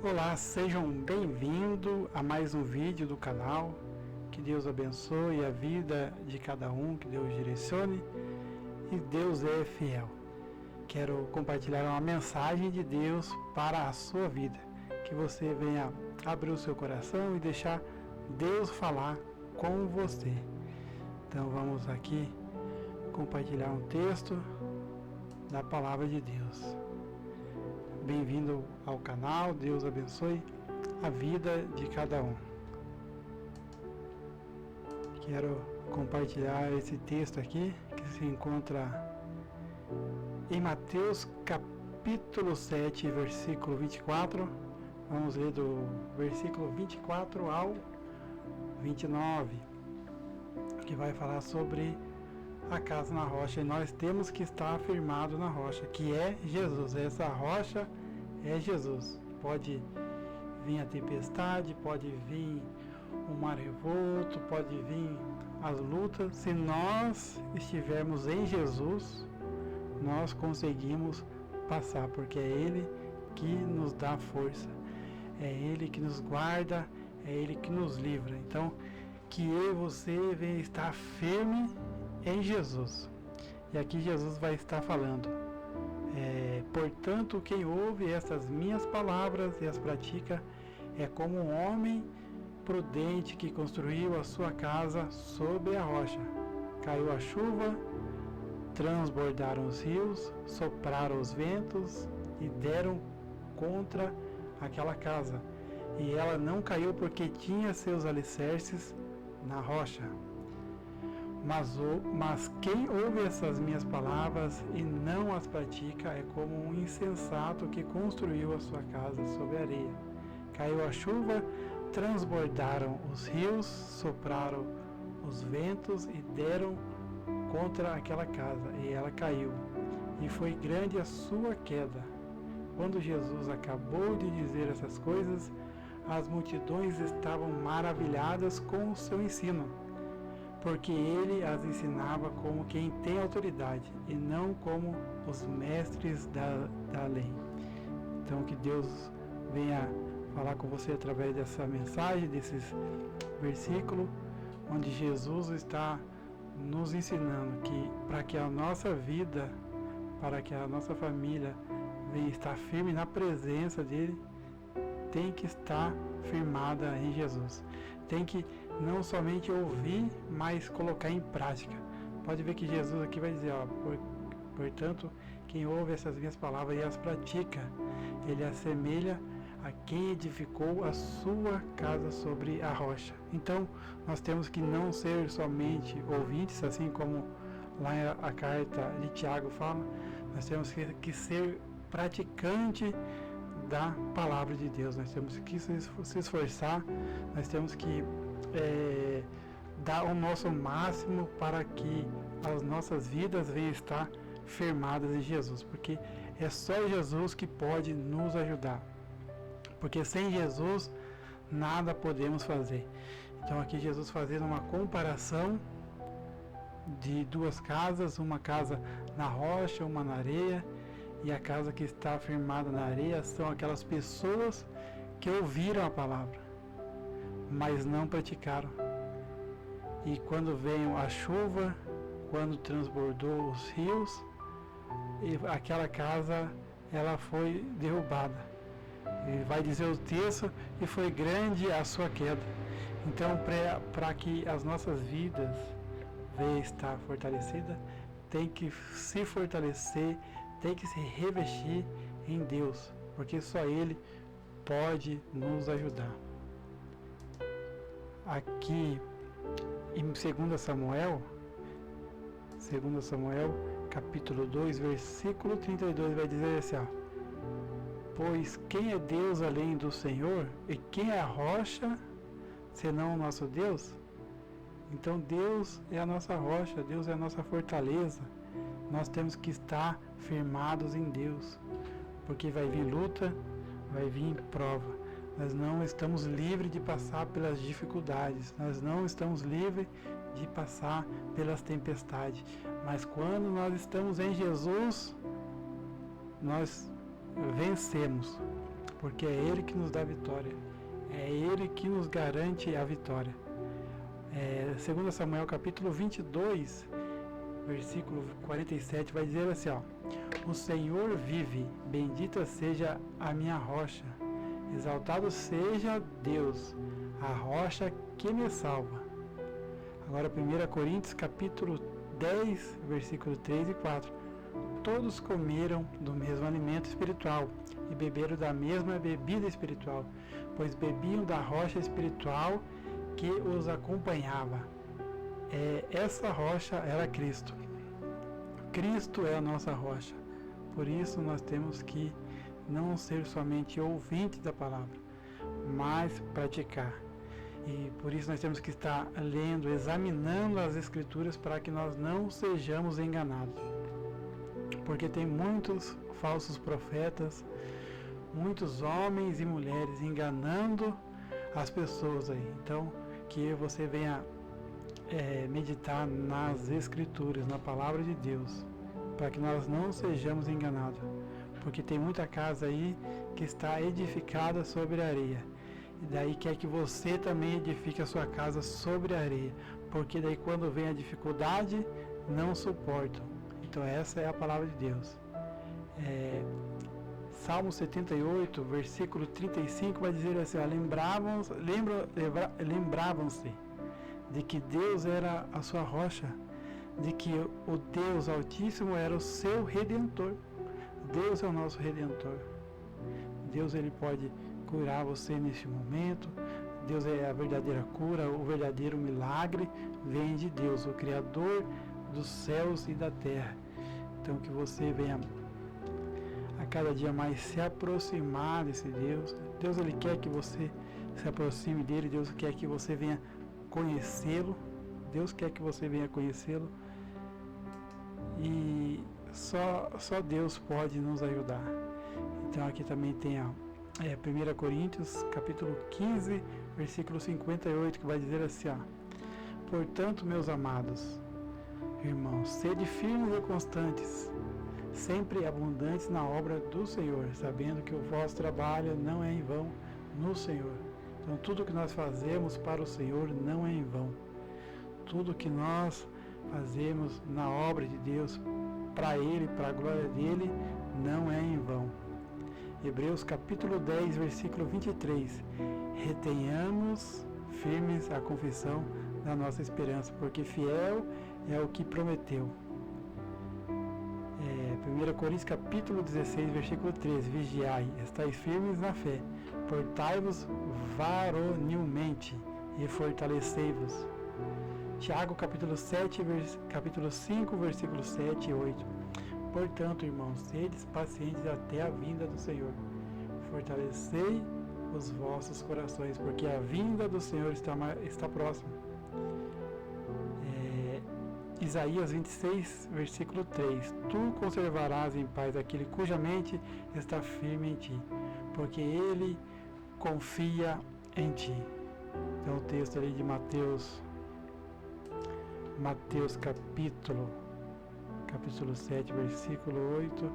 Olá, sejam bem-vindos a mais um vídeo do canal. Que Deus abençoe a vida de cada um, que Deus direcione, e Deus é fiel. Quero compartilhar uma mensagem de Deus para a sua vida, que você venha abrir o seu coração e deixar Deus falar com você. Então vamos aqui compartilhar um texto da palavra de Deus. Bem-vindo ao canal, Deus abençoe a vida de cada um. Quero compartilhar esse texto aqui, que se encontra em Mateus capítulo 7, versículo 24. Vamos ler do versículo 24 ao 29, que vai falar sobre a casa na rocha, e nós temos que estar firmado na rocha, que é Jesus. Essa rocha é Jesus. Pode vir a tempestade, pode vir o mar revolto, pode vir as lutas. Se nós estivermos em Jesus, nós conseguimos passar, porque é Ele que nos dá força, é Ele que nos guarda, é Ele que nos livra. Então, que eu e você venha estar firme em Jesus. E aqui Jesus vai estar falando: portanto, quem ouve estas minhas palavras e as pratica é como um homem prudente que construiu a sua casa sobre a rocha. Caiu a chuva, transbordaram os rios, sopraram os ventos e deram contra aquela casa, e ela não caiu porque tinha seus alicerces na rocha. Mas quem ouve essas minhas palavras e não as pratica é como um insensato que construiu a sua casa sobre a areia. Caiu a chuva, transbordaram os rios, sopraram os ventos e deram contra aquela casa, e ela caiu, e foi grande a sua queda. Quando Jesus acabou de dizer essas coisas, as multidões estavam maravilhadas com o seu ensino, porque ele as ensinava como quem tem autoridade e não como os mestres da lei. Então, que Deus venha falar com você através dessa mensagem, desses versículos, onde Jesus está nos ensinando que para que a nossa vida, para que a nossa família venha estar firme na presença dele, tem que estar firmada em Jesus. Tem que não somente ouvir, mas colocar em prática. Pode ver que Jesus aqui vai dizer, portanto, quem ouve essas minhas palavras e as pratica, ele assemelha a quem edificou a sua casa sobre a rocha. Então, nós temos que não ser somente ouvintes, assim como lá a carta de Tiago fala, nós temos que ser praticante da palavra de Deus. Nós temos que se esforçar, nós temos que dar o nosso máximo para que as nossas vidas venham estar firmadas em Jesus, porque é só Jesus que pode nos ajudar, porque sem Jesus nada podemos fazer. Então aqui Jesus fazendo uma comparação de duas casas, uma casa na rocha, uma na areia. E a casa que está firmada na areia são aquelas pessoas que ouviram a palavra, mas não praticaram. E quando veio a chuva, quando transbordou os rios, aquela casa ela foi derrubada. E vai dizer o texto, e foi grande a sua queda. Então, para que as nossas vidas venham estar fortalecidas, tem que se fortalecer, tem que se revestir em Deus, porque só Ele pode nos ajudar. Aqui em 2 Samuel, capítulo 2, versículo 32, vai dizer assim, pois quem é Deus além do Senhor? E quem é a rocha, senão o nosso Deus? Então Deus é a nossa rocha, Deus é a nossa fortaleza. Nós temos que estar firmados em Deus, porque vai vir luta, vai vir prova. Nós não estamos livres de passar pelas dificuldades, nós não estamos livres de passar pelas tempestades, mas quando nós estamos em Jesus, nós vencemos, porque é Ele que nos dá a vitória, é Ele que nos garante a vitória. 2 Samuel capítulo 22, versículo 47, vai dizer assim, ó: o Senhor vive, bendita seja a minha rocha, exaltado seja Deus, a rocha que me salva. Agora 1 Coríntios capítulo 10, versículo 3 e 4. Todos comeram do mesmo alimento espiritual e beberam da mesma bebida espiritual, pois bebiam da rocha espiritual que os acompanhava. Essa rocha era Cristo. Cristo é a nossa rocha. Por isso nós temos que não ser somente ouvintes da palavra, mas praticar. E por isso nós temos que estar lendo, examinando as Escrituras para que nós não sejamos enganados. Porque tem muitos falsos profetas, muitos homens e mulheres enganando as pessoas aí. Então, que você venha meditar nas Escrituras, na Palavra de Deus, para que nós não sejamos enganados. Porque tem muita casa aí que está edificada sobre a areia. E daí quer que você também edifique a sua casa sobre a areia. Porque daí quando vem a dificuldade, não suportam. Então essa é a palavra de Deus. Salmo 78, versículo 35 vai dizer assim, lembravam-se de que Deus era a sua rocha, de que o Deus Altíssimo era o seu Redentor. Deus é o nosso Redentor. Deus, ele pode curar você neste momento. Deus é a verdadeira cura, o verdadeiro milagre vem de Deus, o Criador dos céus e da terra. Então que você venha a cada dia mais se aproximar desse Deus. Deus, ele quer que você se aproxime dele. Deus quer que você venha conhecê-lo. Deus quer que você venha conhecê-lo. E só Deus pode nos ajudar. Então aqui também tem 1 Coríntios capítulo 15, versículo 58, que vai dizer assim, ó: portanto, meus amados irmãos, sede firmes e constantes, sempre abundantes na obra do Senhor, sabendo que o vosso trabalho não é em vão no Senhor. Então tudo que nós fazemos para o Senhor não é em vão. Tudo que nós fazemos na obra de Deus, para Ele, para a glória dEle, não é em vão. Hebreus capítulo 10, versículo 23. Retenhamos firmes a confissão da nossa esperança, porque fiel é o que prometeu. 1 Coríntios capítulo 16, versículo 13. Vigiai, estáis firmes na fé, portai-vos varonilmente e fortalecei-vos. Tiago capítulo 7, capítulo 5, versículos 7 e 8. Portanto, irmãos, sedes pacientes até a vinda do Senhor. Fortalecei os vossos corações, porque a vinda do Senhor está próxima. Isaías 26, versículo 3. Tu conservarás em paz aquele cuja mente está firme em ti, porque ele confia em ti. Então o texto ali de Mateus capítulo 7, versículo 8,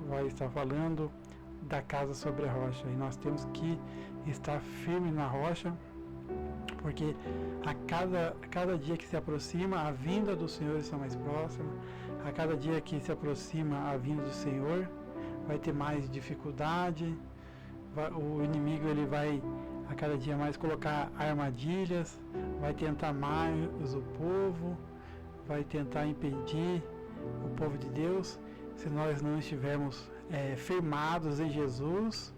vai estar falando da casa sobre a rocha. E nós temos que estar firme na rocha, porque a cada dia que se aproxima, a vinda do Senhor está mais próxima. A cada dia que se aproxima a vinda do Senhor, vai ter mais dificuldade. O inimigo, ele vai a cada dia mais colocar armadilhas, vai tentar mais o povo, vai tentar impedir o povo de Deus. Se nós não estivermos firmados em Jesus,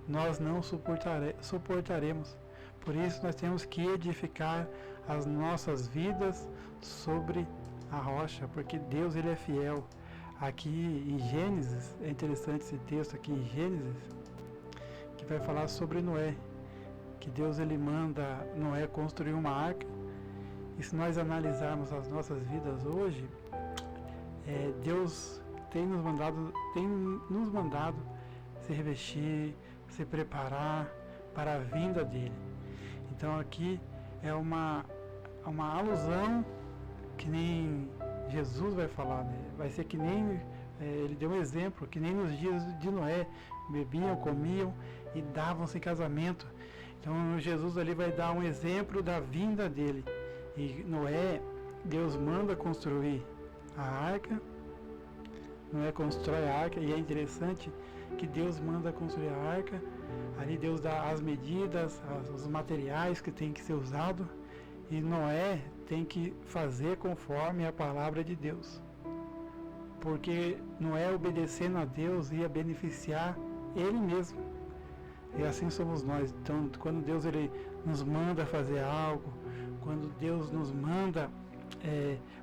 nós não suportaremos. Por isso nós temos que edificar as nossas vidas sobre a rocha, porque Deus, ele é fiel. Aqui em Gênesis, é interessante esse texto aqui em Gênesis, que vai falar sobre Noé, que Deus, ele manda Noé construir uma arca. E se nós analisarmos as nossas vidas hoje, Deus tem nos mandado se revestir, se preparar para a vinda dele. Então aqui é uma alusão, que nem Jesus vai falar, né? Vai ser que nem, ele deu um exemplo, que nem nos dias de Noé, bebiam, comiam e davam-se em casamento. Então Jesus ali vai dar um exemplo da vinda dele. E Noé, Deus manda construir a arca. Noé constrói a arca, e é interessante que Deus manda construir a arca. Ali Deus dá as medidas, os materiais que tem que ser usado, e Noé tem que fazer conforme a palavra de Deus. Porque Noé, obedecendo a Deus, ia beneficiar ele mesmo. E assim somos nós. Então, quando Deus ele nos manda fazer algo, quando Deus nos manda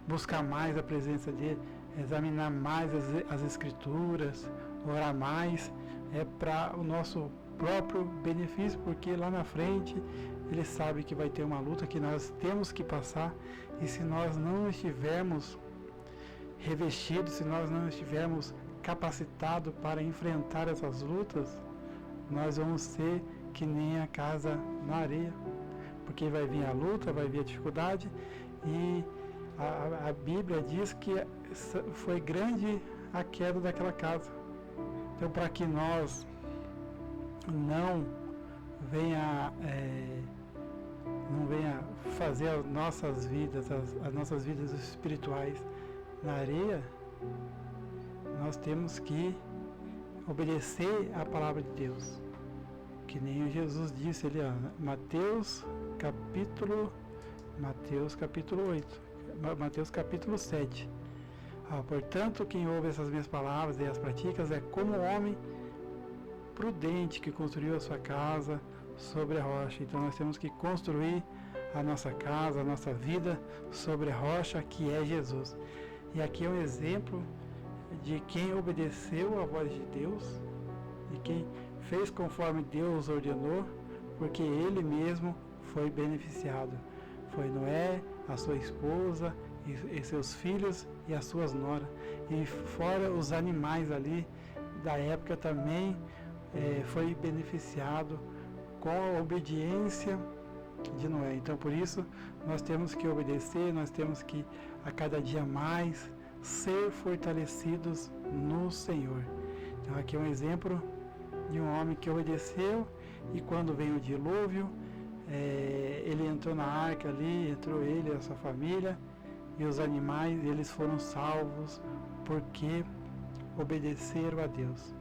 buscar mais a presença dele, examinar mais as escrituras, orar mais, é para o nosso próprio benefício, porque lá na frente ele sabe que vai ter uma luta que nós temos que passar, e se nós não estivermos revestidos, se nós não estivermos capacitados para enfrentar essas lutas, nós vamos ser que nem a casa na areia, porque vai vir a luta, vai vir a dificuldade, e a Bíblia diz que foi grande a queda daquela casa. Então, para que nós não venha fazer as nossas vidas espirituais na areia, nós temos que obedecer a palavra de Deus, que nem Jesus disse ali, Mateus capítulo 7. Portanto, quem ouve essas minhas palavras e as pratica é como um homem prudente que construiu a sua casa sobre a rocha. Então nós temos que construir a nossa casa, a nossa vida sobre a rocha, que é Jesus. E aqui é um exemplo de quem obedeceu à voz de Deus, de quem fez conforme Deus ordenou, porque ele mesmo foi beneficiado. Foi Noé, a sua esposa e seus filhos e as suas noras. E fora os animais ali da época também foi beneficiado com a obediência de Noé. Então por isso nós temos que obedecer, nós temos que a cada dia mais ser fortalecidos no Senhor. Então aqui é um exemplo de um homem que obedeceu, e quando veio o dilúvio, ele entrou na arca ali, entrou ele e a sua família, e os animais, eles foram salvos porque obedeceram a Deus.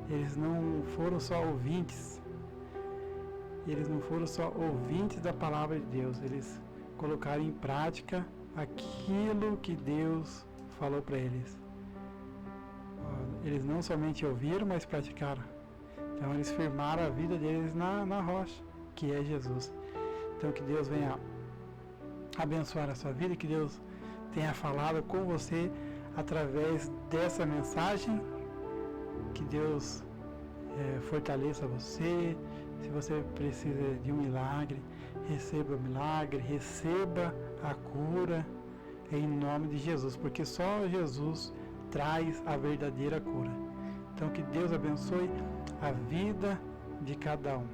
Eles não foram só ouvintes, da palavra de Deus, eles colocaram em prática aquilo que Deus falou para eles. Eles não somente ouviram, mas praticaram. Então eles firmaram a vida deles na rocha, que é Jesus. Então que Deus venha abençoar a sua vida, que Deus tenha falado com você através dessa mensagem, que Deus fortaleça você. Se você precisa de um milagre, receba o milagre, receba a cura em nome de Jesus, porque só Jesus traz a verdadeira cura. Então que Deus abençoe a vida de cada um.